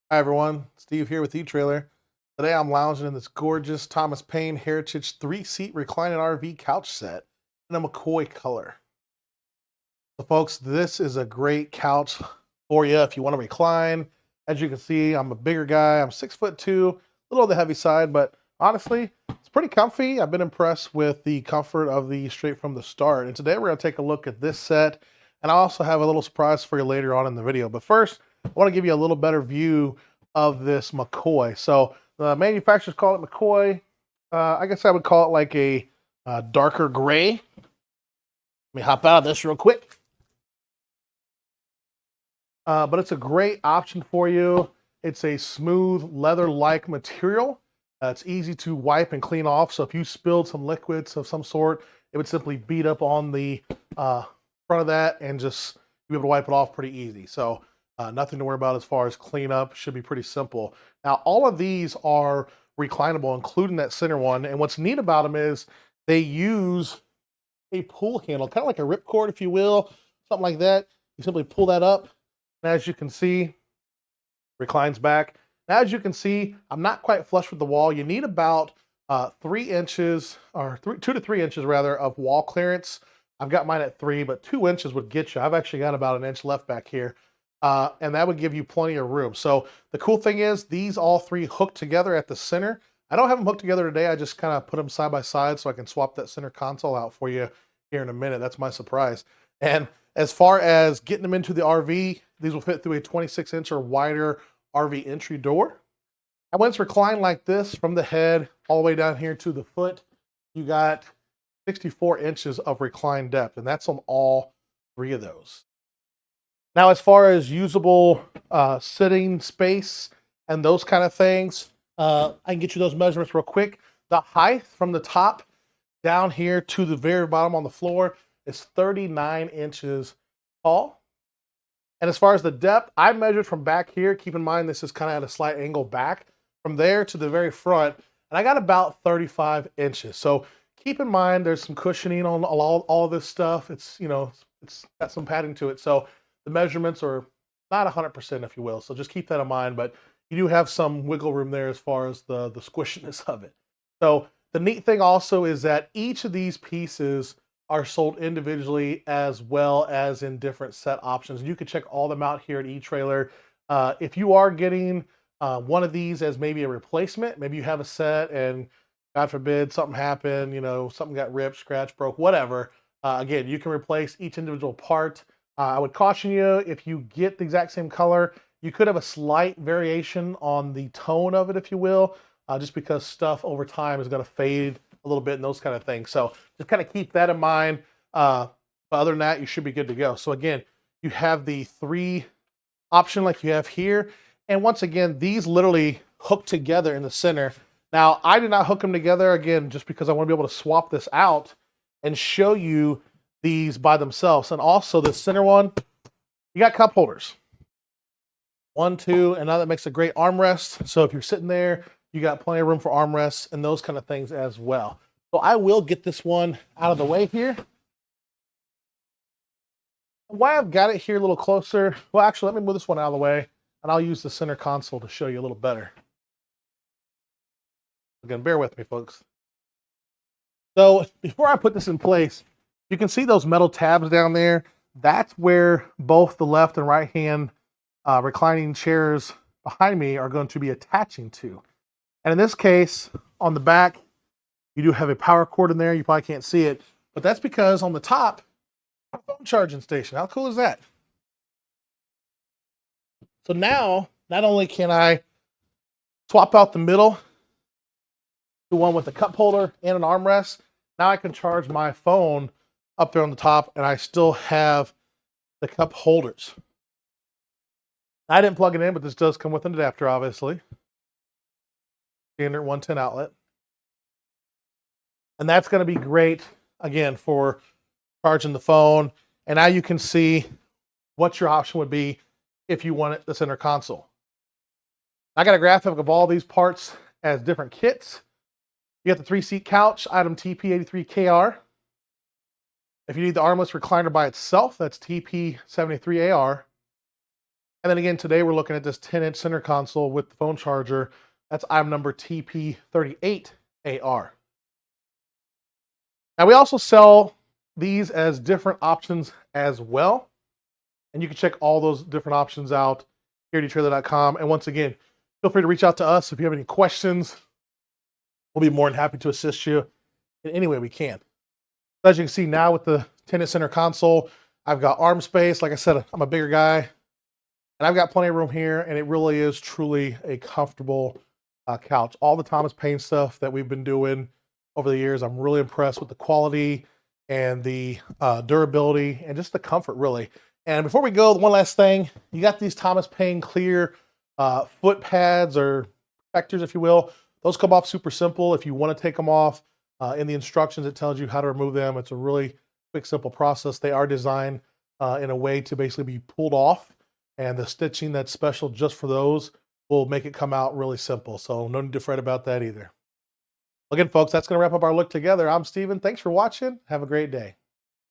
Hi everyone, Steve here with eTrailer. Today I'm lounging in this gorgeous Thomas Payne Heritage 3-seat reclining RV couch set in a McCoy color. So folks, this is a great couch for you if you want to recline. As you can see, I'm a bigger guy. I'm 6'2", a little on the heavy side, but honestly, it's pretty comfy. I've been impressed with the comfort of the straight from the start. And today we're going to take a look at this set, and I also have a little surprise for you later on in the video. But first, I want to give you a little better view of this McCoy. So the manufacturers call it McCoy. I guess I would call it like a darker gray. Let me hop out of this real quick. But it's a great option for you. It's a smooth leather-like material. It's easy to wipe and clean off. So if you spilled some liquids of some sort, it would simply beat up on the front of that and just be able to wipe it off pretty easy. So nothing to worry about as far as cleanup. Should be pretty simple. Now, all of these are reclinable, including that center one. And what's neat about them is they use a pull handle, kind of like a ripcord, if you will, something like that. You simply pull that up. And as you can see, reclines back. Now, as you can see, I'm not quite flush with the wall. You need about 3 inches, or 2 to 3 inches rather, of wall clearance. I've got mine at 3, but 2 inches would get you. I've actually got about 1 inch left back here. And that would give you plenty of room. So the cool thing is these all 3 hook together at the center. I don't have them hooked together today. I just kind of put them side by side so I can swap that center console out for you here in a minute. That's my surprise. And as far as getting them into the RV, these will fit through a 26-inch or wider RV entry door. And when it's reclined like this, from the head all the way down here to the foot, you got 64 inches of recline depth, and that's on all 3 of those. Now, as far as usable sitting space and those kind of things, I can get you those measurements real quick. The height from the top down here to the very bottom on the floor is 39 inches tall. And as far as the depth, I measured from back here. Keep in mind, this is kind of at a slight angle back. From there to the very front, and I got about 35 inches. So keep in mind, there's some cushioning on all this stuff. It's, you know, it's got some padding to it. So the measurements are not 100%, if you will. So just keep that in mind. But you do have some wiggle room there as far as the squishiness of it. So the neat thing also is that each of these pieces are sold individually as well as in different set options. You can check all them out here at eTrailer. If you are getting one of these as maybe a replacement, maybe you have a set and God forbid something happened, you know, something got ripped, scratched, broke, whatever. Again, you can replace each individual part. I would caution you, if you get the exact same color, you could have a slight variation on the tone of it, if you will, just because stuff over time is going to fade a little bit and those kind of things. So just kind of keep that in mind. But other than that, you should be good to go. So again, you have the 3 option like you have here. And once again, these literally hook together in the center. Now, I did not hook them together, again, just because I want to be able to swap this out and show you these by themselves. And also the center one, you got cup holders. 1, 2, and now that makes a great armrest. So if you're sitting there, you got plenty of room for armrests and those kind of things as well. So I will get this one out of the way here. Why I've got it here a little closer, well, actually, let me move this one out of the way, and I'll use the center console to show you a little better. Again, bear with me, folks. So before I put this in place, you can see those metal tabs down there. That's where both the left and right hand reclining chairs behind me are going to be attaching to. And in this case, on the back, you do have a power cord in there. You probably can't see it, but that's because on the top, a phone charging station. How cool is that? So now, not only can I swap out the middle to one with a cup holder and an armrest, now I can charge my phone up there on the top, and I still have the cup holders. I didn't plug it in, but this does come with an adapter, obviously. Standard 110 outlet. And that's going to be great, again, for charging the phone. And now you can see what your option would be if you wanted the center console. I got a graphic of all these parts as different kits. You got the 3-seat couch, item TP83KR. If you need the armless recliner by itself, that's TP73KR. And then again, today we're looking at this 10-inch center console with the phone charger. That's item number TP83KR. Now we also sell these as different options as well. And you can check all those different options out here at etrailer.com. And once again, feel free to reach out to us if you have any questions. We'll be more than happy to assist you in any way we can. As you can see now with the 10-inch center console, I've got arm space. Like I said, I'm a bigger guy, and I've got plenty of room here, and it really is truly a comfortable couch. All the Thomas Payne stuff that we've been doing over the years, I'm really impressed with the quality and the durability and just the comfort, really. And before we go, one last thing, you got these Thomas Payne clear foot pads or protectors, if you will. Those come off super simple. If you want to take them off, in the instructions, it tells you how to remove them. It's a really quick, simple process. They are designed in a way to basically be pulled off, and the stitching that's special just for those will make it come out really simple. So no need to fret about that either. Again, folks, that's going to wrap up our look together. I'm Steven. Thanks for watching. Have a great day.